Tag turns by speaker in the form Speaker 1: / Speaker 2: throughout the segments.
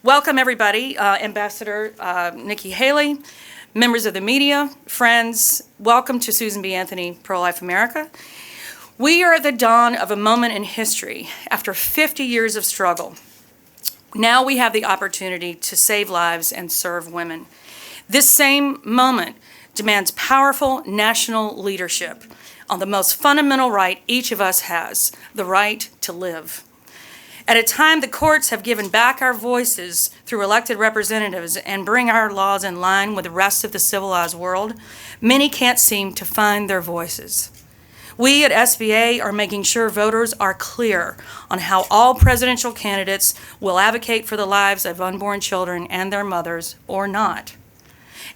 Speaker 1: Welcome, everybody. Ambassador Nikki Haley, members of the media, friends, welcome to Susan B. Anthony Pro-Life America. We are at the dawn of a moment in history. After 50 years of struggle, now we have the opportunity to save lives and serve women. This same moment demands powerful national leadership on the most fundamental right each of us has, the right to live. At a time the courts have given back our voices through elected representatives and bring our laws in line with the rest of the civilized world, many can't seem to find their voices. We at SBA are making sure voters are clear on how all presidential candidates will advocate for the lives of unborn children and their mothers or not.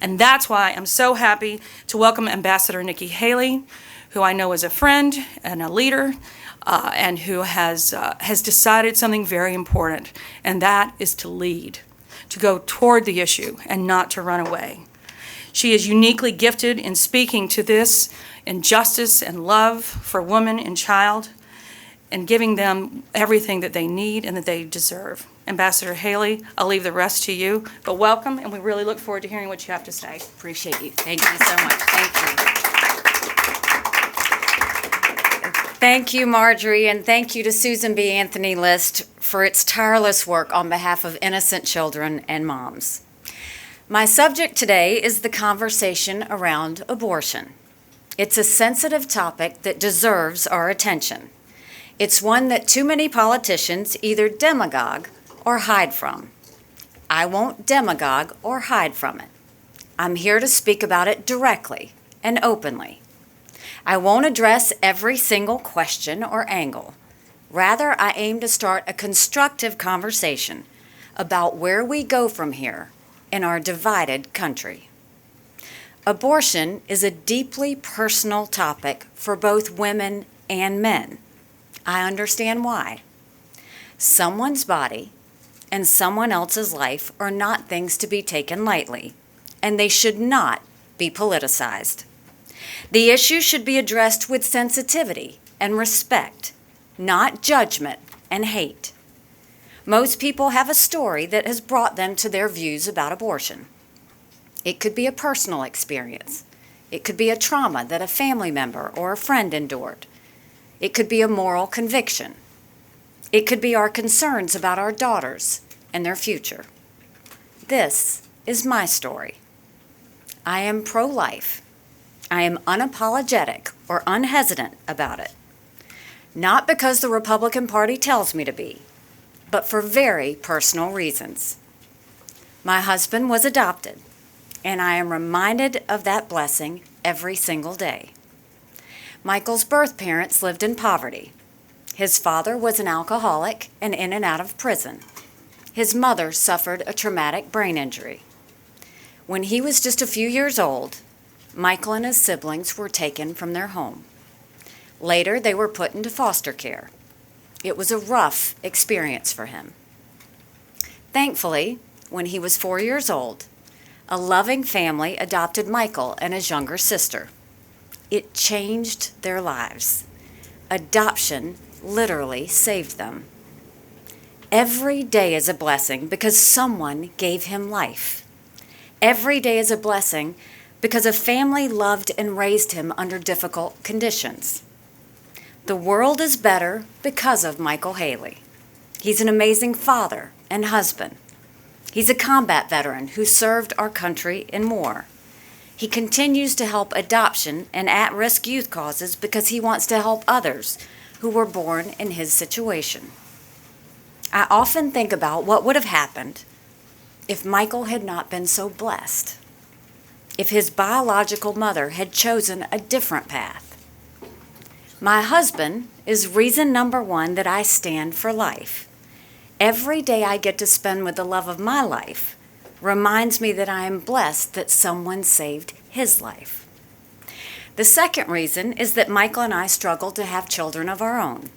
Speaker 1: And that's why I'm so happy to welcome Ambassador Nikki Haley, who I know is a friend and a leader, and who has decided something very important, and that is to lead, to go toward the issue and not to run away. She is uniquely gifted in speaking to this in justice and love for woman and child, and giving them everything that they need and that they deserve. Ambassador Haley, I'll leave the rest to you, but welcome, and we really look forward to hearing what you have to say.
Speaker 2: Appreciate you. Thank you so much. Thank you. Thank you, Marjorie, and thank you to Susan B. Anthony List for its tireless work on behalf of innocent children and moms. My subject today is the conversation around abortion. It's a sensitive topic that deserves our attention. It's one that too many politicians either demagogue or hide from. I won't demagogue or hide from it. I'm here to speak about it directly and openly. I won't address every single question or angle. Rather, I aim to start a constructive conversation about where we go from here in our divided country. Abortion is a deeply personal topic for both women and men. I understand why. Someone's body and someone else's life are not things to be taken lightly, and they should not be politicized. The issue should be addressed with sensitivity and respect, not judgment and hate. Most people have a story that has brought them to their views about abortion. It could be a personal experience. It could be a trauma that a family member or a friend endured. It could be a moral conviction. It could be our concerns about our daughters and their future. This is my story. I am pro-life. I am unapologetic or unhesitant about it. Not because the Republican Party tells me to be, but for very personal reasons. My husband was adopted, and I am reminded of that blessing every single day. Michael's birth parents lived in poverty. His father was an alcoholic and in and out of prison. His mother suffered a traumatic brain injury. When he was just a few years old, Michael and his siblings were taken from their home. Later, they were put into foster care. It was a rough experience for him. Thankfully, when he was 4 years old, a loving family adopted Michael and his younger sister. It changed their lives. Adoption literally saved them. Every day is a blessing because someone gave him life. Every day is a blessing because a family loved and raised him under difficult conditions. The world is better because of Michael Haley. He's an amazing father and husband. He's a combat veteran who served our country in war. He continues to help adoption and at-risk youth causes because he wants to help others who were born in his situation. I often think about what would have happened if Michael had not been so blessed, if his biological mother had chosen a different path. My husband is reason number one that I stand for life. Every day I get to spend with the love of my life reminds me that I am blessed that someone saved his life. The second reason is that Michael and I struggled to have children of our own.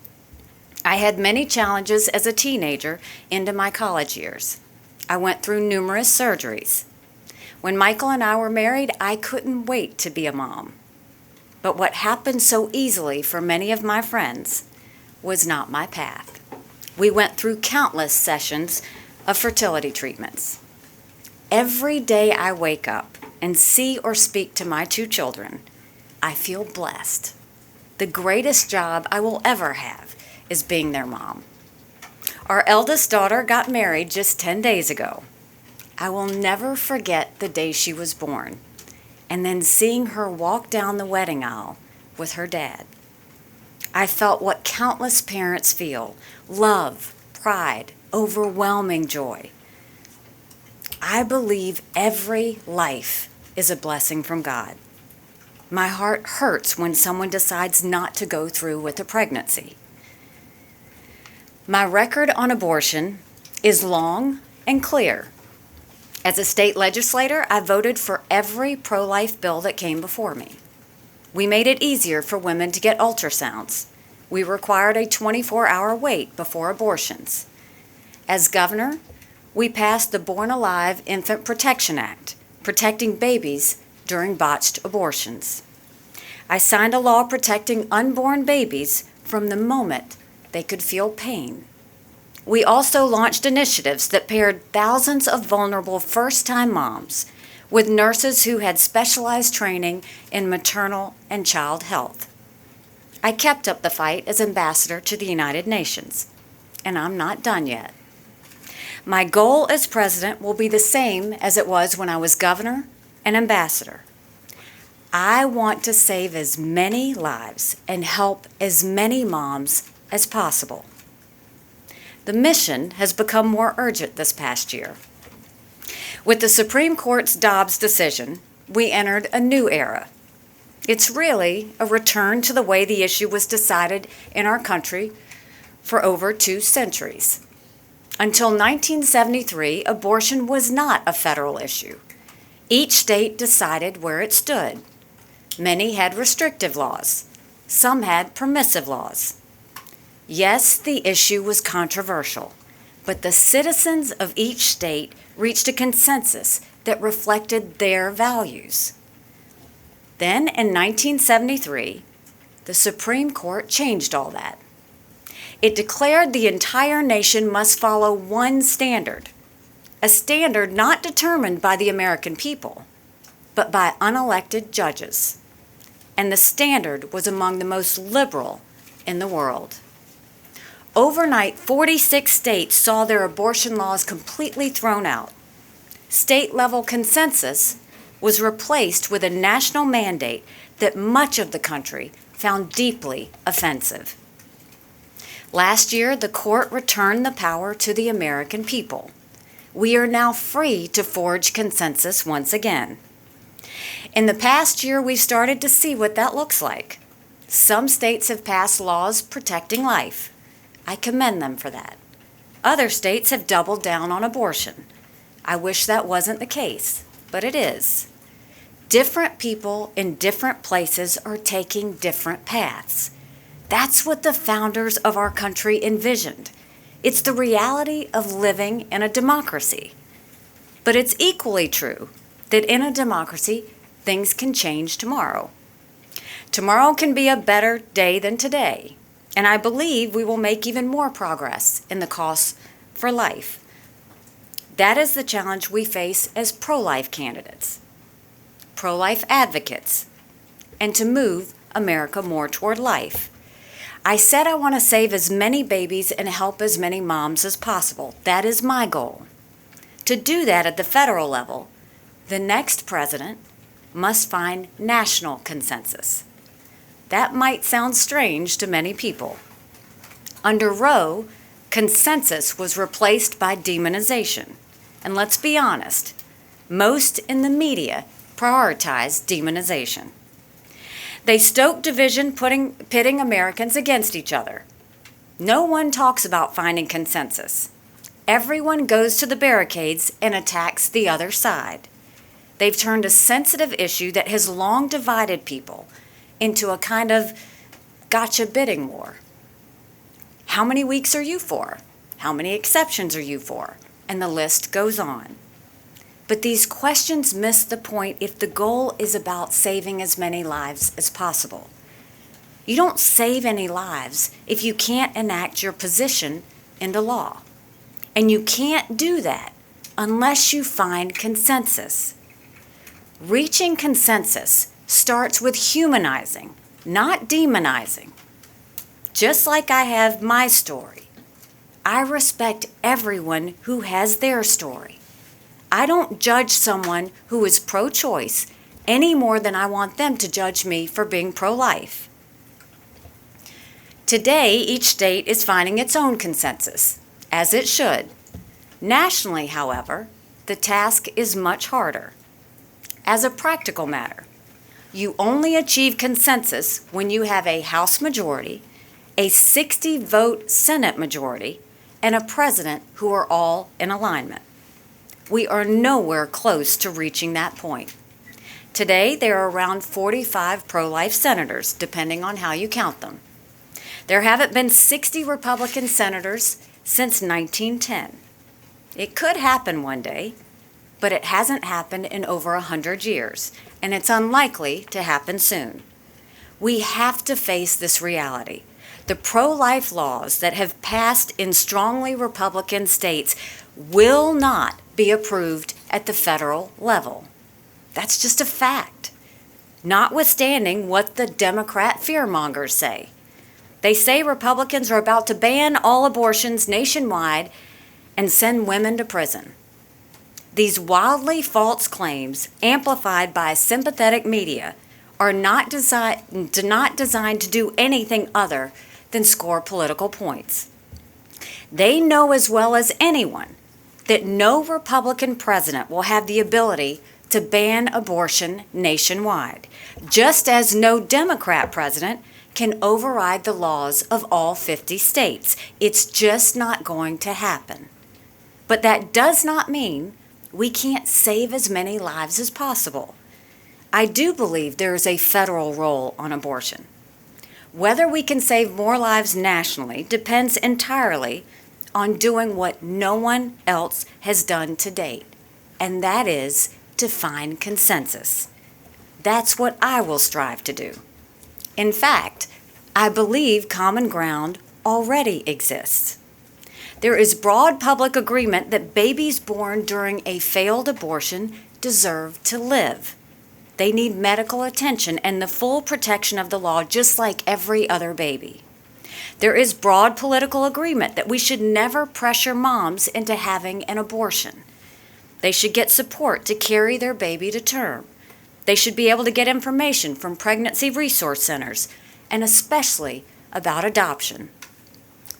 Speaker 2: I had many challenges as a teenager into my college years. I went through numerous surgeries. When Michael and I were married, I couldn't wait to be a mom. But what happened so easily for many of my friends was not my path. We went through countless sessions of fertility treatments. Every day I wake up and see or speak to my 2 children, I feel blessed. The greatest job I will ever have is being their mom. Our eldest daughter got married just 10 days ago. I will never forget the day she was born, and then seeing her walk down the wedding aisle with her dad. I felt what countless parents feel: love, pride, overwhelming joy. I believe every life is a blessing from God. My heart hurts when someone decides not to go through with a pregnancy. My record on abortion is long and clear. As a state legislator, I voted for every pro-life bill that came before me. We made it easier for women to get ultrasounds. We required a 24-hour wait before abortions. As governor, we passed the Born Alive Infant Protection Act, protecting babies during botched abortions. I signed a law protecting unborn babies from the moment they could feel pain. We also launched initiatives that paired thousands of vulnerable first-time moms with nurses who had specialized training in maternal and child health. I kept up the fight as ambassador to the United Nations, and I'm not done yet. My goal as president will be the same as it was when I was governor and ambassador. I want to save as many lives and help as many moms as possible. The mission has become more urgent this past year. With the Supreme Court's Dobbs decision, we entered a new era. It's really a return to the way the issue was decided in our country for over 2 centuries. Until 1973, abortion was not a federal issue. Each state decided where it stood. Many had restrictive laws. Some had permissive laws. Yes, the issue was controversial, but the citizens of each state reached a consensus that reflected their values. Then, in 1973, the Supreme Court changed all that. It declared the entire nation must follow one standard, a standard not determined by the American people, but by unelected judges. And the standard was among the most liberal in the world. Overnight, 46 states saw their abortion laws completely thrown out. State-level consensus was replaced with a national mandate that much of the country found deeply offensive. Last year, the court returned the power to the American people. We are now free to forge consensus once again. In the past year, we've started to see what that looks like. Some states have passed laws protecting life. I commend them for that. Other states have doubled down on abortion. I wish that wasn't the case, but it is. Different people in different places are taking different paths. That's what the founders of our country envisioned. It's the reality of living in a democracy. But it's equally true that in a democracy, things can change tomorrow. Tomorrow can be a better day than today. And I believe we will make even more progress in the costs for life. That is the challenge we face as pro-life candidates, pro-life advocates, and to move America more toward life. I said I want to save as many babies and help as many moms as possible. That is my goal. To do that at the federal level, the next president must find national consensus. That might sound strange to many people. Under Roe, consensus was replaced by demonization. And let's be honest, most in the media prioritize demonization. They stoke division, pitting Americans against each other. No one talks about finding consensus. Everyone goes to the barricades and attacks the other side. They've turned a sensitive issue that has long divided people into a kind of gotcha bidding war. How many weeks are you for? How many exceptions are you for? And the list goes on. But these questions miss the point if the goal is about saving as many lives as possible. You don't save any lives if you can't enact your position into law. And you can't do that unless you find consensus. Reaching consensus starts with humanizing, not demonizing. Just like I have my story, I respect everyone who has their story. I don't judge someone who is pro-choice any more than I want them to judge me for being pro-life. Today, each state is finding its own consensus, as it should. Nationally, however, the task is much harder. As a practical matter, you only achieve consensus when you have a House majority, a 60-vote Senate majority, and a president who are all in alignment. We are nowhere close to reaching that point. Today, there are around 45 pro-life senators, depending on how you count them. There haven't been 60 Republican senators since 1910. It could happen one day, but it hasn't happened in over 100 years, and it's unlikely to happen soon. We have to face this reality. The pro-life laws that have passed in strongly Republican states will not be approved at the federal level. That's just a fact, notwithstanding what the Democrat fearmongers say. They say Republicans are about to ban all abortions nationwide and send women to prison. These wildly false claims, amplified by sympathetic media, are not designed to do anything other than score political points. They know as well as anyone that no Republican president will have the ability to ban abortion nationwide, just as no Democrat president can override the laws of all 50 states. It's just not going to happen. But that does not mean we can't save as many lives as possible. I do believe there is a federal role on abortion. Whether we can save more lives nationally depends entirely on doing what no one else has done to date, and that is to find consensus. That's what I will strive to do. In fact, I believe common ground already exists. There is broad public agreement that babies born during a failed abortion deserve to live. They need medical attention and the full protection of the law just like every other baby. There is broad political agreement that we should never pressure moms into having an abortion. They should get support to carry their baby to term. They should be able to get information from pregnancy resource centers, and especially about adoption.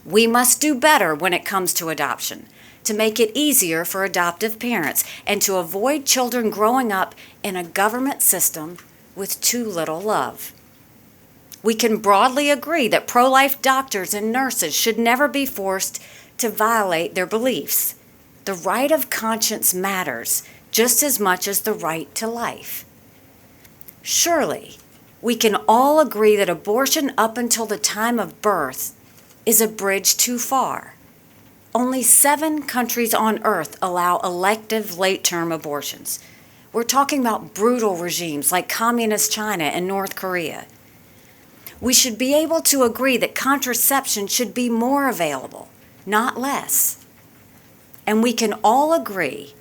Speaker 2: We must do better when it comes to adoption, to make it easier for adoptive parents and to avoid children growing up in a government system with too little love. We can broadly agree that pro-life doctors and nurses should never be forced to violate their beliefs. The right of conscience matters just as much as the right to life. Surely, we can all agree that abortion up until the time of birth is a bridge too far. Only 7 countries on earth allow elective late-term abortions. We're talking about brutal regimes like Communist China and North Korea. We should be able to agree that contraception should be more available, not less. And we can all agree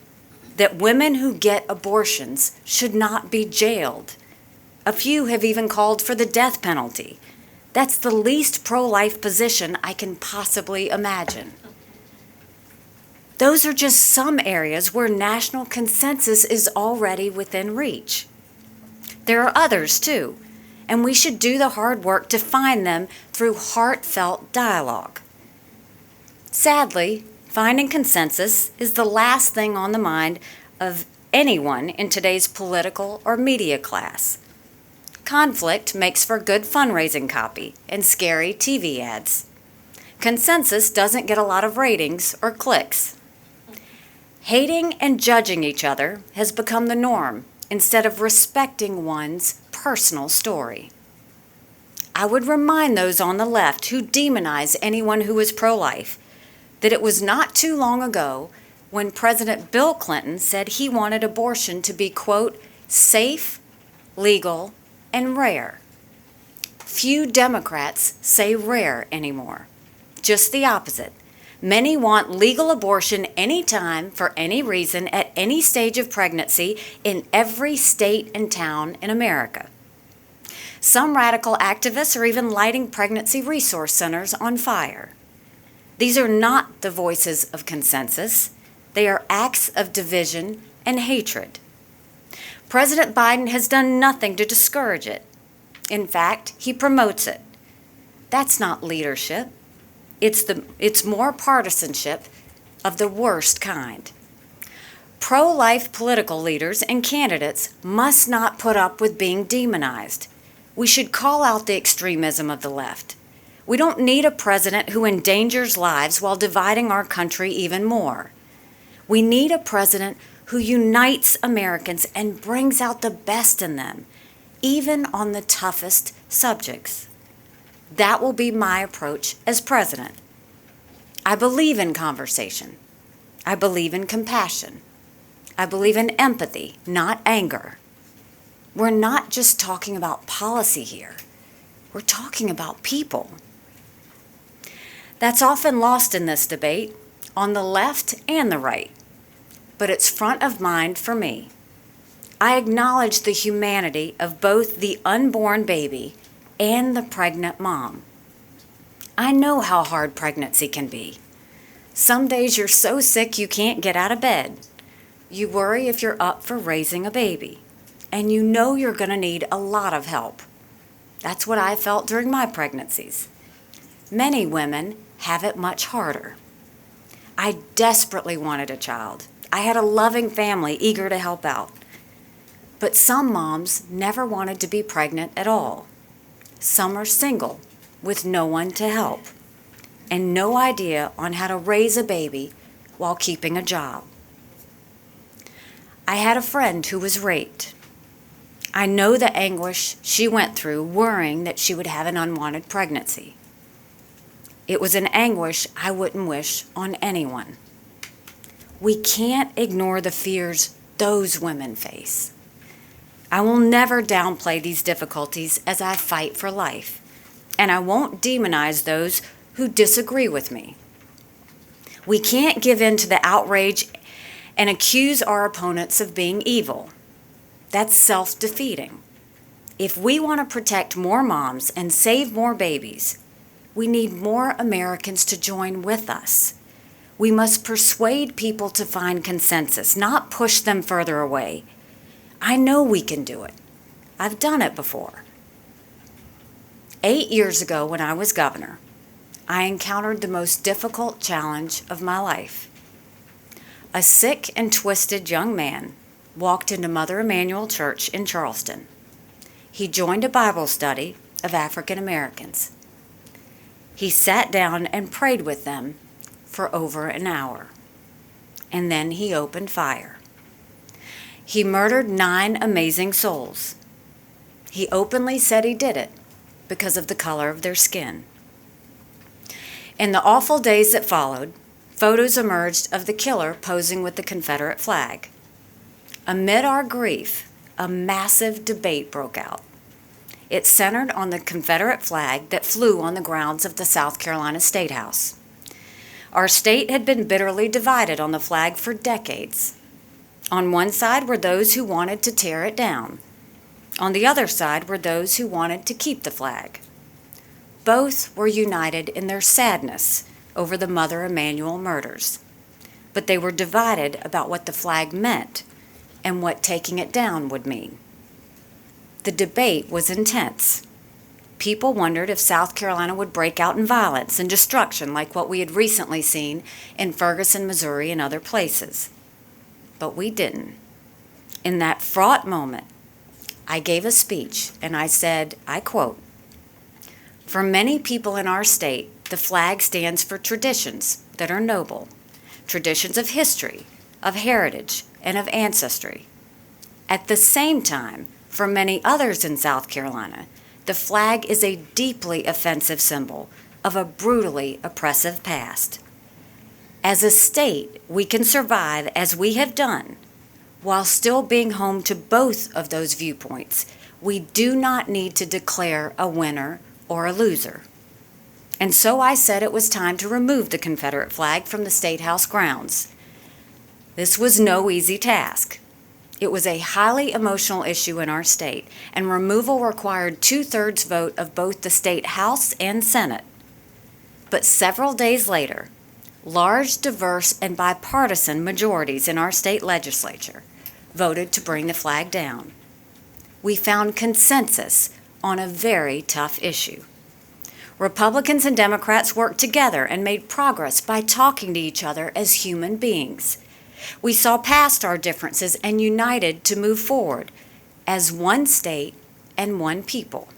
Speaker 2: that women who get abortions should not be jailed. A few have even called for the death penalty. That's the least pro-life position I can possibly imagine. Those are just some areas where national consensus is already within reach. There are others too, and we should do the hard work to find them through heartfelt dialogue. Sadly, finding consensus is the last thing on the mind of anyone in today's political or media class. Conflict makes for good fundraising copy and scary TV ads. Consensus doesn't get a lot of ratings or clicks. Hating and judging each other has become the norm instead of respecting one's personal story. I would remind those on the left who demonize anyone who is pro-life that it was not too long ago when President Bill Clinton said he wanted abortion to be, quote, safe, legal, and rare. Few Democrats say rare anymore. Just the opposite. Many want legal abortion anytime, for any reason, at any stage of pregnancy in every state and town in America. Some radical activists are even lighting pregnancy resource centers on fire. These are not the voices of consensus. They are acts of division and hatred. President Biden has done nothing to discourage it. In fact, he promotes it. That's not leadership. It's more partisanship of the worst kind. Pro-life political leaders and candidates must not put up with being demonized. We should call out the extremism of the left. We don't need a president who endangers lives while dividing our country even more. We need a president who unites Americans and brings out the best in them, even on the toughest subjects. That will be my approach as president. I believe in conversation. I believe in compassion. I believe in empathy, not anger. We're not just talking about policy here. We're talking about people. That's often lost in this debate, on the left and the right, but it's front of mind for me. I acknowledge the humanity of both the unborn baby and the pregnant mom. I know how hard pregnancy can be. Some days you're so sick you can't get out of bed. You worry if you're up for raising a baby, and you know you're going to need a lot of help. That's what I felt during my pregnancies. Many women have it much harder. I desperately wanted a child. I had a loving family eager to help out. But some moms never wanted to be pregnant at all. Some are single with no one to help and no idea on how to raise a baby while keeping a job. I had a friend who was raped. I know the anguish she went through worrying that she would have an unwanted pregnancy. It was an anguish I wouldn't wish on anyone. We can't ignore the fears those women face. I will never downplay these difficulties as I fight for life, and I won't demonize those who disagree with me. We can't give in to the outrage and accuse our opponents of being evil. That's self-defeating. If we want to protect more moms and save more babies, we need more Americans to join with us. We must persuade people to find consensus, not push them further away. I know we can do it. I've done it before. 8 years ago, when I was governor, I encountered the most difficult challenge of my life. A sick and twisted young man walked into Mother Emanuel Church in Charleston. He joined a Bible study of African Americans. He sat down and prayed with them for over an hour, and then he opened fire. He murdered 9 amazing souls. He openly said he did it because of the color of their skin. In the awful days that followed, photos emerged of the killer posing with the Confederate flag. Amid our grief, a massive debate broke out. It centered on the Confederate flag that flew on the grounds of the South Carolina State House. Our state had been bitterly divided on the flag for decades. On one side were those who wanted to tear it down. On the other side were those who wanted to keep the flag. Both were united in their sadness over the Mother Emanuel murders, but they were divided about what the flag meant and what taking it down would mean. The debate was intense. People wondered if South Carolina would break out in violence and destruction like what we had recently seen in Ferguson, Missouri, and other places. But we didn't. In that fraught moment, I gave a speech and I said, I quote, "For many people in our state, the flag stands for traditions that are noble, traditions of history, of heritage, and of ancestry. At the same time, for many others in South Carolina, the flag is a deeply offensive symbol of a brutally oppressive past. As a state, we can survive as we have done, while still being home to both of those viewpoints. We do not need to declare a winner or a loser." And so I said it was time to remove the Confederate flag from the State House grounds. This was no easy task. It was a highly emotional issue in our state, and removal required 2/3 vote of both the State House and Senate. But several days later, large, diverse, and bipartisan majorities in our state legislature voted to bring the flag down. We found consensus on a very tough issue. Republicans and Democrats worked together and made progress by talking to each other as human beings. We saw past our differences and united to move forward as one state and one people.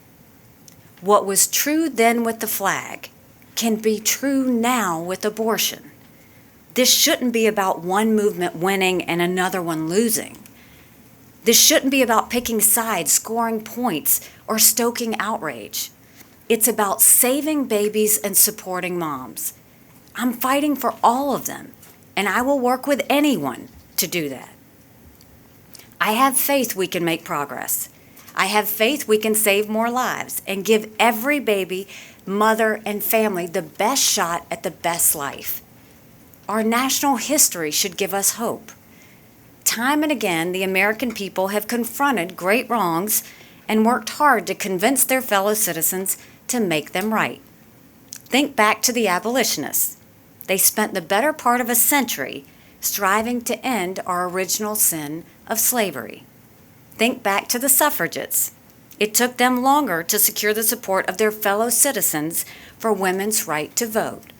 Speaker 2: What was true then with the flag can be true now with abortion. This shouldn't be about one movement winning and another one losing. This shouldn't be about picking sides, scoring points, or stoking outrage. It's about saving babies and supporting moms. I'm fighting for all of them, and I will work with anyone to do that. I have faith we can make progress. I have faith we can save more lives and give every baby, mother, and family the best shot at the best life. Our national history should give us hope. Time and again, the American people have confronted great wrongs and worked hard to convince their fellow citizens to make them right. Think back to the abolitionists. They spent the better part of a century striving to end our original sin of slavery. Think back to the suffragettes. It took them longer to secure the support of their fellow citizens for women's right to vote.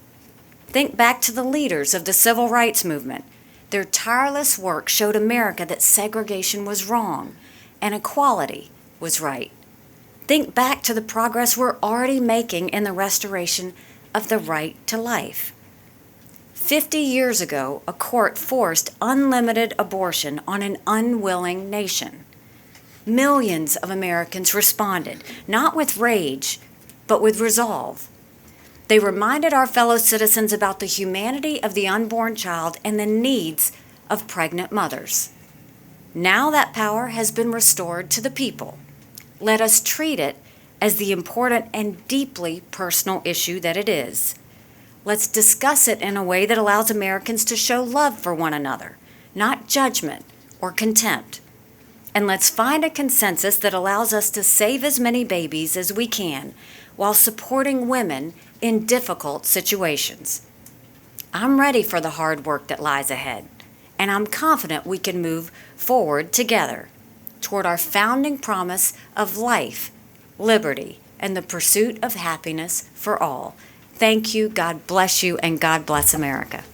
Speaker 2: Think back to the leaders of the civil rights movement. Their tireless work showed America that segregation was wrong and equality was right. Think back to the progress we're already making in the restoration of the right to life. 50 years ago, a court forced unlimited abortion on an unwilling nation. Millions of Americans responded, not with rage, but with resolve. They reminded our fellow citizens about the humanity of the unborn child and the needs of pregnant mothers. Now that power has been restored to the people. Let us treat it as the important and deeply personal issue that it is. Let's discuss it in a way that allows Americans to show love for one another, not judgment or contempt. And let's find a consensus that allows us to save as many babies as we can while supporting women in difficult situations. I'm ready for the hard work that lies ahead, and I'm confident we can move forward together toward our founding promise of life, liberty, and the pursuit of happiness for all. Thank you, God bless you, and God bless America.